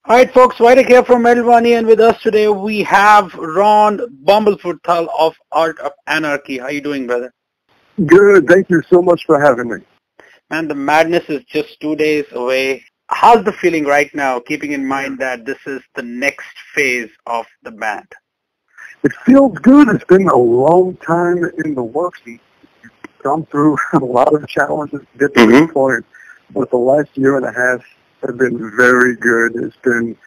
All right, folks, Vitek here from Wani, and with us today we have Ron Bumblefoot Thal of Art of Anarchy. How you doing, brother? Good. Thank you so much for having me. Man, the madness is just 2 days away. How's the feeling right now, keeping in mind that this is the next phase of the band? It feels good. It's been a long time in the works. We've gone through a lot of challenges to get to this point, but the last year and a half have been very good. It's been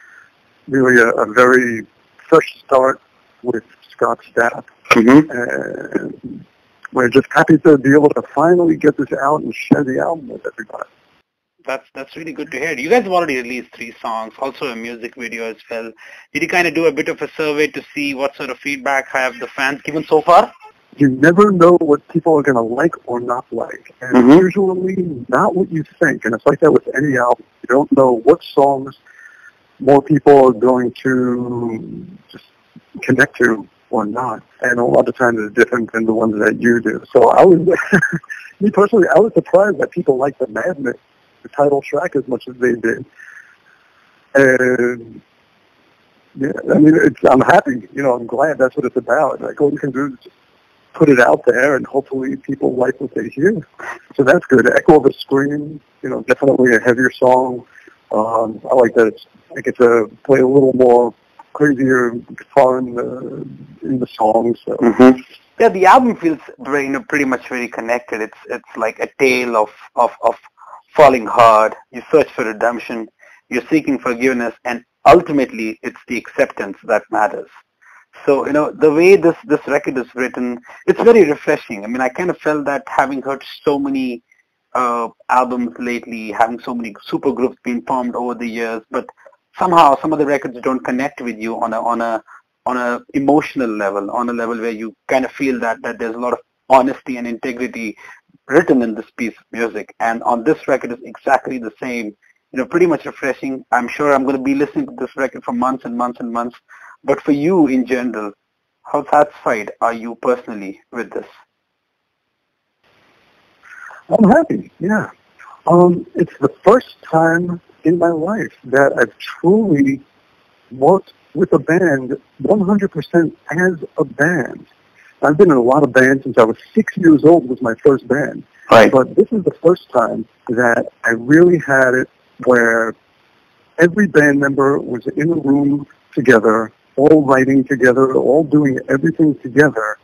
really a very fresh start with Scott Stapp. And we're just happy to be able to finally get this out and share the album with everybody. That's really good to hear. You guys have already released 3 songs, also a music video as well. Did you kind of do a bit of a survey to see what sort of feedback have the fans given so far? You never know what people are going to like or not like. And it's usually not what you think. And it's like that with any album. You don't know what songs more people are going to just connect to or not. And a lot of times it's different than the ones that you do. So I was, me personally, I was surprised that people liked the Madness, the title track, as much as they did. And yeah, I mean, I'm happy. I'm glad that's what it's about. Like, all you can do is just put it out there, and hopefully people like what they hear. So that's good. Echo of a Scream, definitely a heavier song. I like that I get to play a little more crazier guitar in the song. So. Yeah, the album feels very, pretty much very connected. It's like a tale of falling hard. You search for redemption. You're seeking forgiveness, and ultimately, it's the acceptance that matters. So, the way this record is written, it's very refreshing. I mean, I kind of felt that having heard so many albums lately, having so many super groups being formed over the years, but somehow some of the records don't connect with you on a emotional level, on a level where you kind of feel that there's a lot of honesty and integrity written in this piece of music. And on this record is exactly the same. Pretty much refreshing. I'm sure I'm going to be listening to this record for months and months and months. But for you in general, how satisfied are you personally with this? I'm happy, yeah. It's the first time in my life that I've truly worked with a band 100% as a band. I've been in a lot of bands since I was 6 years old was my first band. Right. But this is the first time that I really had it where every band member was in a room together, all writing together, all doing everything together,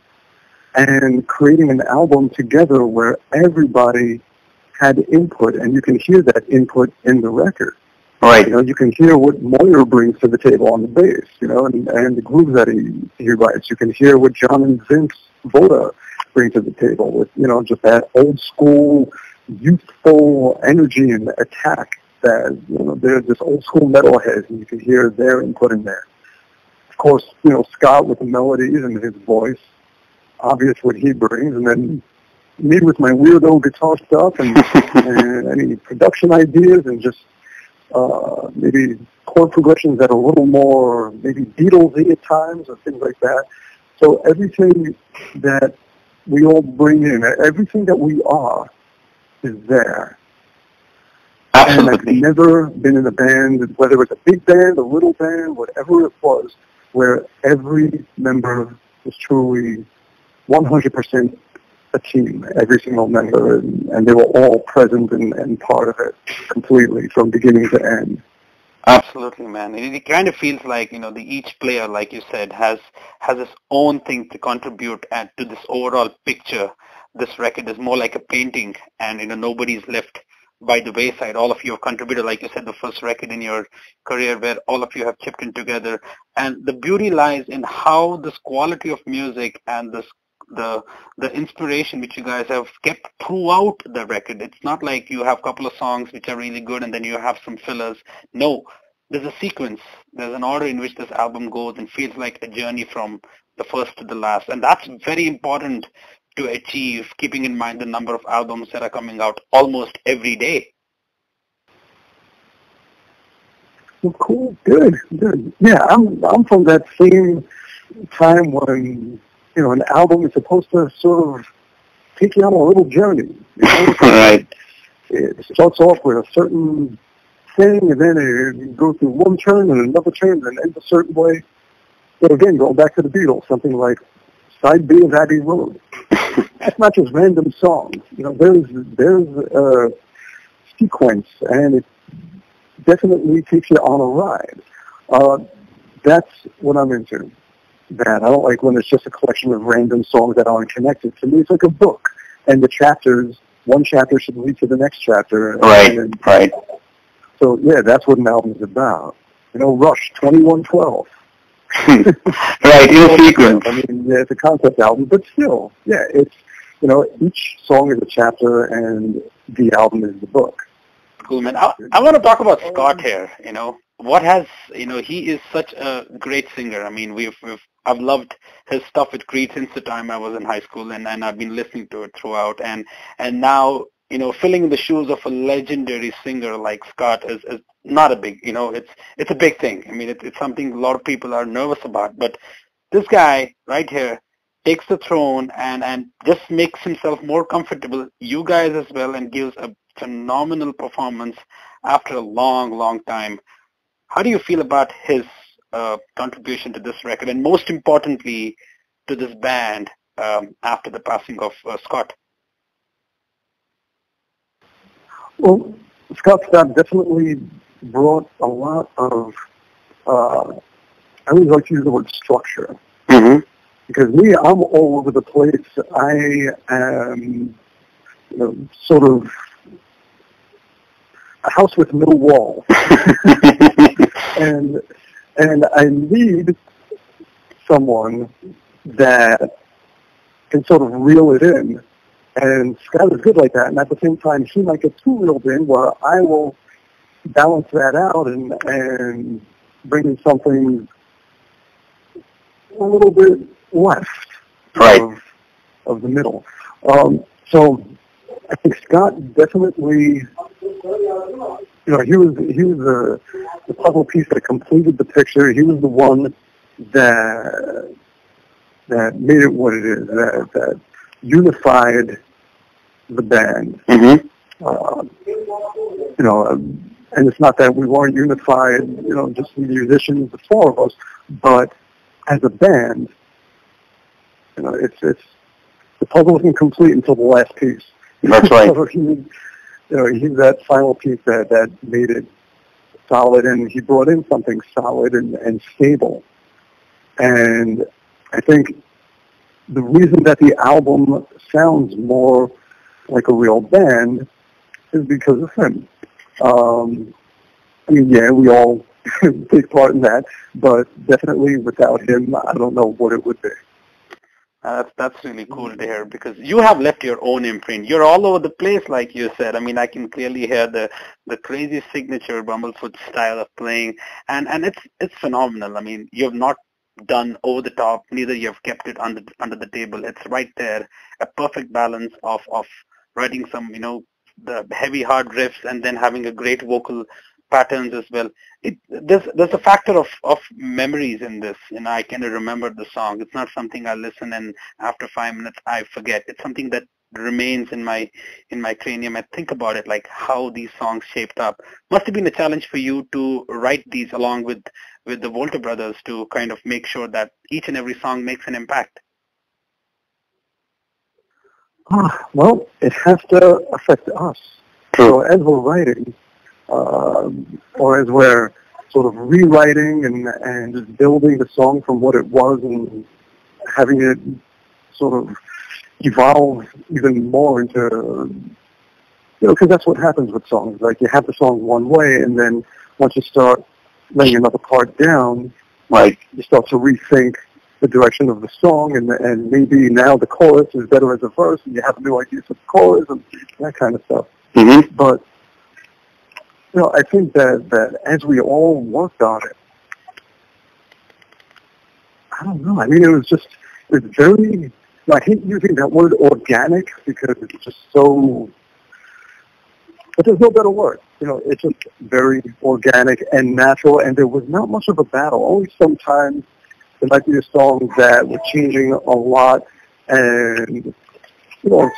and creating an album together where everybody had input, and you can hear that input in the record. Right. You can hear what Moyer brings to the table on the bass, and the grooves that he writes. You can hear what John and Vince Voda bring to the table with, just that old school, youthful energy and attack that, they're just old school metalheads, and you can hear their input in there. Of course, Scott with the melodies and his voice, obvious what he brings, and then me with my weirdo guitar stuff and, and any production ideas and just maybe chord progressions that are a little more maybe Beatles-y at times or things like that. So everything that we all bring in, everything that we are is there. Absolutely. And I've never been in a band, whether it was a big band, a little band, whatever it was, where every member was truly 100% a team, every single member, and they were all present and part of it completely from beginning to end. Absolutely, man. It kind of feels like, each player, like you said, has his own thing to contribute and to this overall picture. This record is more like a painting, and, nobody's left by the wayside. All of you have contributed, like you said, the first record in your career where all of you have chipped in together. And the beauty lies in how this quality of music and the inspiration which you guys have kept throughout the record. It's not like you have a couple of songs which are really good and then you have some fillers. No, there's a sequence. There's an order in which this album goes and feels like a journey from the first to the last. And that's very important to achieve, keeping in mind the number of albums that are coming out almost every day. Well, cool, good. Yeah, I'm from that same time when an album is supposed to sort of take you on a little journey. Right. It starts off with a certain thing, and then it goes through one turn and another turn and ends a certain way. So again, going back to the Beatles, something like Side B of Abbey Road. That's not just random songs. There's a sequence, and it definitely takes you on a ride. That's what I'm into. That I don't like when it's just a collection of random songs that aren't connected. To me, it's like a book, and the chapters, one chapter should lead to the next chapter. Right, right. So yeah, that's what an album is about. Rush 2112. Right, in a sequence. I mean, yeah, it's a concept album, but still, yeah, it's each song is a chapter, and the album is the book. Cool, man. I want to talk about Scott here. What has he is such a great singer. I mean, I've loved his stuff with Creed since the time I was in high school, and I've been listening to it throughout. And now filling in the shoes of a legendary singer like Scott is not a big it's a big thing. I mean, it's something a lot of people are nervous about. But this guy right here takes the throne and just makes himself more comfortable. You guys as well, and gives a phenomenal performance after a long time. How do you feel about his contribution to this record, and most importantly to this band after the passing of Scott? Well, Scott Stapp definitely brought a lot of, I always like to use the word structure. Mm-hmm. Because me, I'm all over the place. I am sort of a house with no walls. and I need someone that can sort of reel it in. And Scott is good like that. And at the same time, he might get too reeled in, where I will balance that out and bring in something a little bit left of the middle. So I think Scott definitely, he was the puzzle piece that completed the picture. He was the one that made it what it is, that unified the band. Mm-hmm. And it's not that we weren't unified, just the musicians, the four of us, but as a band, it's the puzzle isn't complete until the last piece. That's right. So he's that final piece that made it solid, and he brought in something solid and stable. And I think the reason that the album sounds more like a real band is because of him. I mean, yeah, we all take part in that, but definitely without him, I don't know what it would be. That's really cool to hear, because you have left your own imprint. You're all over the place, like you said. I mean, I can clearly hear the crazy signature Bumblefoot style of playing, and it's phenomenal. I mean, you have not done over the top, neither you have kept it under the table. It's right there, a perfect balance of writing some the heavy hard riffs and then having a great vocal patterns as well. There's a factor of memories in this. I can remember the song. It's not something I listen and after 5 minutes I forget. It's something that remains in my cranium. I think about it, like how these songs shaped up. Must have been a challenge for you to write these along with the Volta brothers to kind of make sure that each and every song makes an impact. Well, it has to affect us. True. So as we're writing, or as we're sort of rewriting and just building the song from what it was and having it sort of evolve even more into, because that's what happens with songs. Like, you have the song one way, and then once you start laying another part down, right, you start to rethink the direction of the song, and maybe now the chorus is better as a verse, and you have new ideas for the chorus and that kind of stuff. Mm-hmm. But I think that as we all worked on it, I don't know. I mean, it's very, I hate using that word organic because it's just so, but there's no better word. It's just very organic and natural, and there was not much of a battle. Only sometimes there might be a song that was changing a lot, and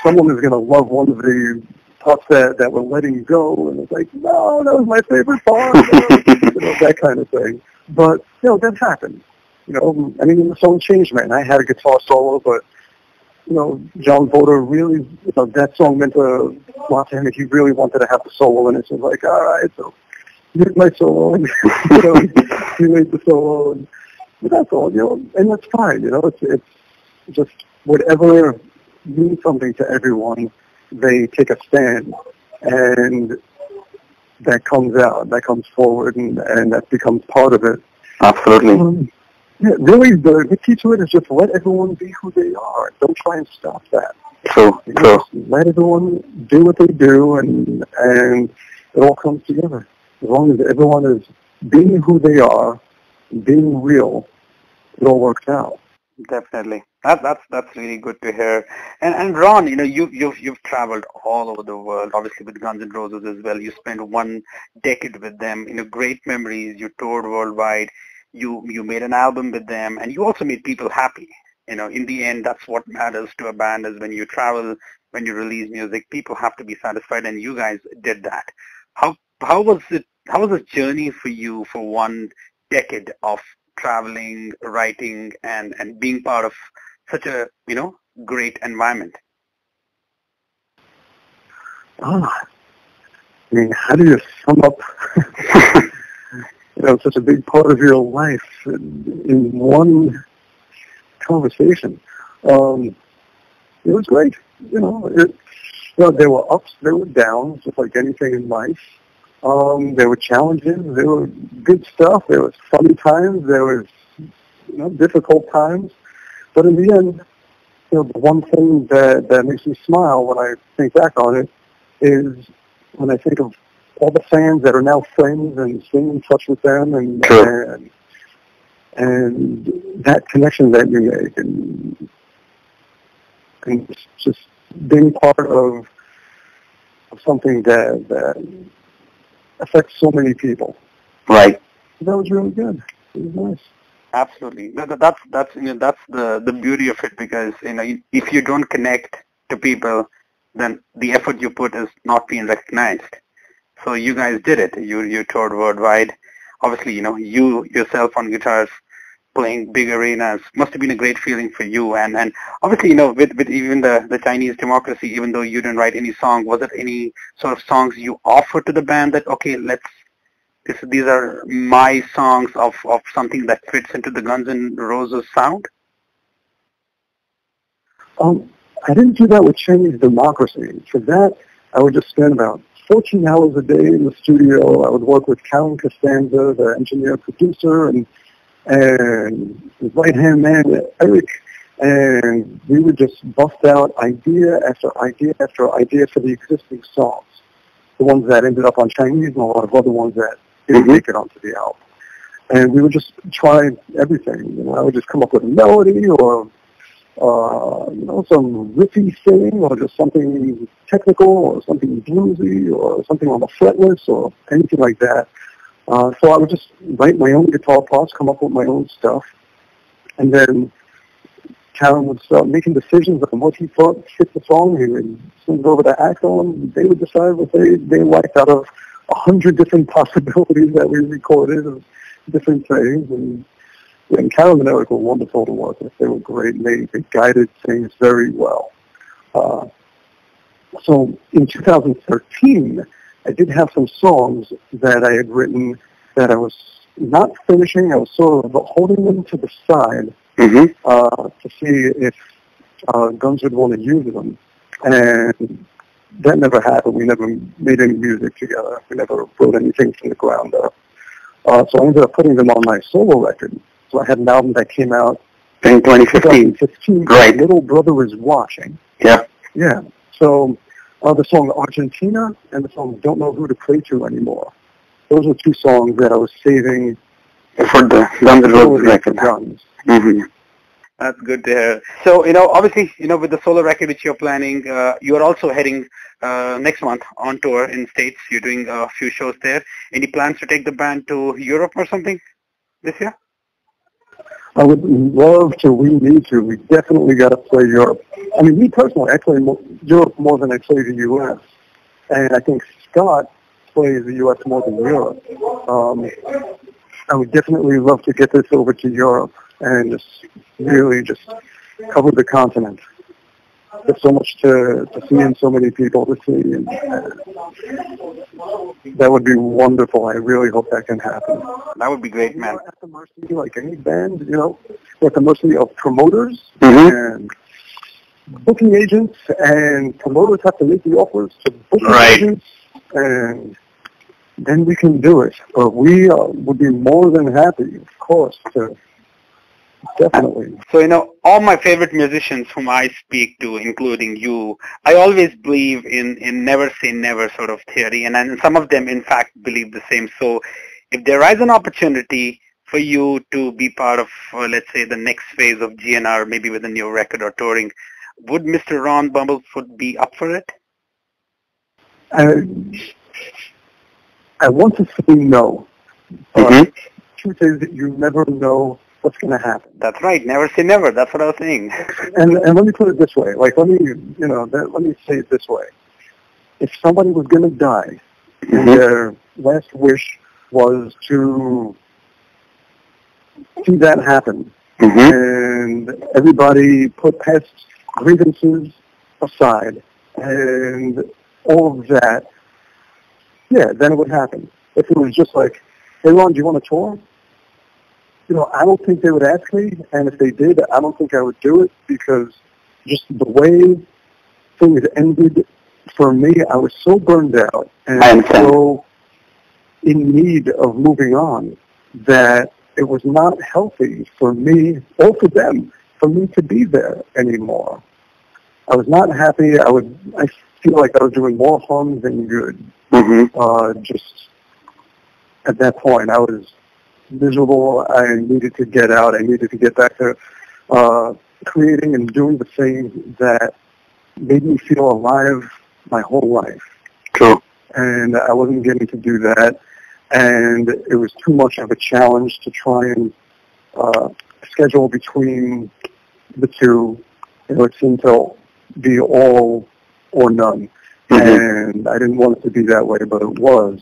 someone is going to love one of the parts that were letting go, and it's like, no, that was my favorite part, that kind of thing. But, that happened. I mean, the song changed, man. I had a guitar solo, but, John Voda really, that song meant a lot to him. He really wanted to have the solo, and it's just like, all right, so here's my solo, and, he made the solo, and that's all, and that's fine, it's just whatever means something to everyone, they take a stand, and that comes out, that comes forward, and that becomes part of it. Absolutely. Really, the key to it is just let everyone be who they are. Don't try and stop that. True. Just let everyone do what they do, and it all comes together. As long as everyone is being who they are, being real, it all works out. Definitely. That's really good to hear. And Ron, you've traveled all over the world, obviously with Guns N' Roses as well. You spent 1 decade with them, great memories. You toured worldwide. You made an album with them, and you also made people happy. In the end, that's what matters to a band, is when you travel, when you release music, people have to be satisfied, and you guys did that. How was it? How was the journey for you for 1 decade of traveling, writing, and being part of such a, great environment? I mean, how do you sum up, such a big part of your life in one conversation? It was great. There were ups, there were downs, just like anything in life. There were challenges, there were good stuff, there was funny times, there was, difficult times. But in the end, the one thing that makes me smile when I think back on it is when I think of all the fans that are now friends and staying in touch with them, and that connection that you make, and just being part of something that affects so many people. Right. That was really good. It was nice. Absolutely. That's the beauty of it, because if you don't connect to people, then the effort you put is not being recognized. So you guys did it. You toured worldwide. Obviously, you yourself on guitars, playing big arenas, must have been a great feeling for you. And obviously, with even the Chinese democracy, even though you didn't write any song, was there any sort of songs you offered to the band that, okay, these are my songs of something that fits into the Guns N' Roses sound? I didn't do that with Chinese democracy. For that, I would just spend about 14 hours a day in the studio. I would work with Calum Costanza, the engineer-producer, and his right-hand man, Eric, and we would just bust out idea after idea after idea for the existing songs, the ones that ended up on Chinese and a lot of other ones that didn't make it onto the album. And we would just try everything. I would just come up with a melody or some riffy thing, or just something technical, or something bluesy, or something on the fretless, or anything like that. So I would just write my own guitar parts, come up with my own stuff, and then Karen would start making decisions on what he thought fit the song. He would send it over to Axel, and they would decide what they liked out of 100 different possibilities that we recorded of different things. And Karen and Eric were wonderful to work with. They were great, and they guided things very well. So in 2013, I did have some songs that I had written that I was not finishing. I was sort of holding them to the side to see if Guns would want to use them. And that never happened. We never made any music together. We never wrote anything from the ground up. So I ended up putting them on my solo record. So I had an album that came out in 2015. Right. Little Brother Is Watching. Yeah. Yeah. So the song Argentina and the song Don't Know Who to Pray To Anymore. Those were two songs that I was saving for the Guns N' Roses record. Guns. Mm-hmm. That's good to hear. So, obviously, with the solo record which you're planning, you are also heading next month on tour in States. You're doing a few shows there. Any plans to take the band to Europe or something this year? I would love to. We need to. We definitely got to play Europe. I mean, me personally, I play Europe more than I play the U.S. And I think Scott plays the U.S. more than Europe. I would definitely love to get this over to Europe and just really just cover the continent. There's so much to see and so many people to see. And that would be wonderful. I really hope that can happen. That would be great, man. At the mercy, like any band, we're at the mercy of promoters and booking agents, and promoters have to make the offers to booking agents, and then we can do it. But we would be more than happy, of course, to definitely. So, all my favorite musicians whom I speak to, including you, I always believe in never say never sort of theory, and some of them, in fact, believe the same. So if there is an opportunity for you to be part of, let's say, the next phase of GNR, maybe with a new record or touring, would Mr. Ron Bumblefoot be up for it? I want to say no. But the truth is that you never know what's going to happen. That's right. Never say never. That's what I was saying. And let me put it this way. Let me say it this way. If somebody was going to die, and their last wish was to see that happen, and everybody put past grievances aside, and all of that, yeah, then it would happen. If it was just like, hey, Ron, do you want to tour? I don't think they would ask me, and if they did, I don't think I would do it, because just the way things ended for me, I was so burned out and so in need of moving on that it was not healthy for me or for them, for me to be there anymore. I was not happy. I feel like I was doing more harm than good. Just at that point, I was miserable. I needed to get out. I needed to get back to creating and doing the things that made me feel alive my whole life. True. And I wasn't getting to do that. And it was too much of a challenge to try and schedule between the two. It seemed to be all or none. And I didn't want it to be that way, but it was.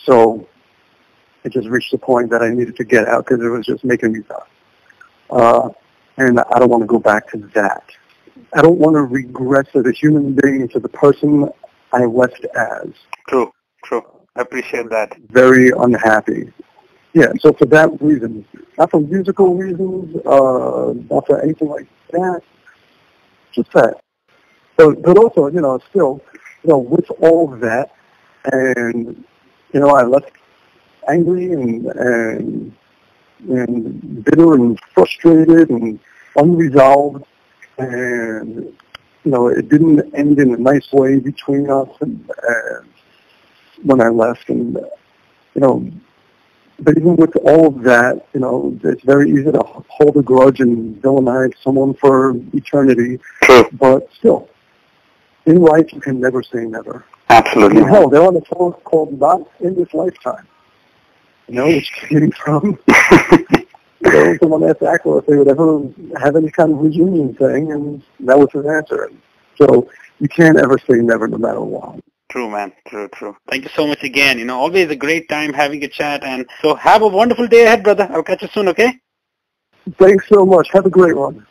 So it just reached the point that I needed to get out because it was just making me tough. And I don't want to go back to that. I don't want to regress as a human being to the person I left as. True. I appreciate that. Very unhappy. Yeah, so for that reason, not for musical reasons, not for anything like that, just that. But also, still, with all of that, and, I left angry and bitter and frustrated and unresolved, and it didn't end in a nice way between us and when I left, and but even with all of that, it's very easy to hold a grudge and villainize someone for eternity. True. But still, in life you can never say never. Absolutely. Hell, they're on a song called "Not in This Lifetime." Which came from someone asked Ackler if they would ever have any kind of reunion thing, and that was his answer. So you can't ever say never, no matter what. True, man. True. Thank you so much again. Always a great time having a chat, and so have a wonderful day ahead, brother. I'll catch you soon, okay? Thanks so much. Have a great one.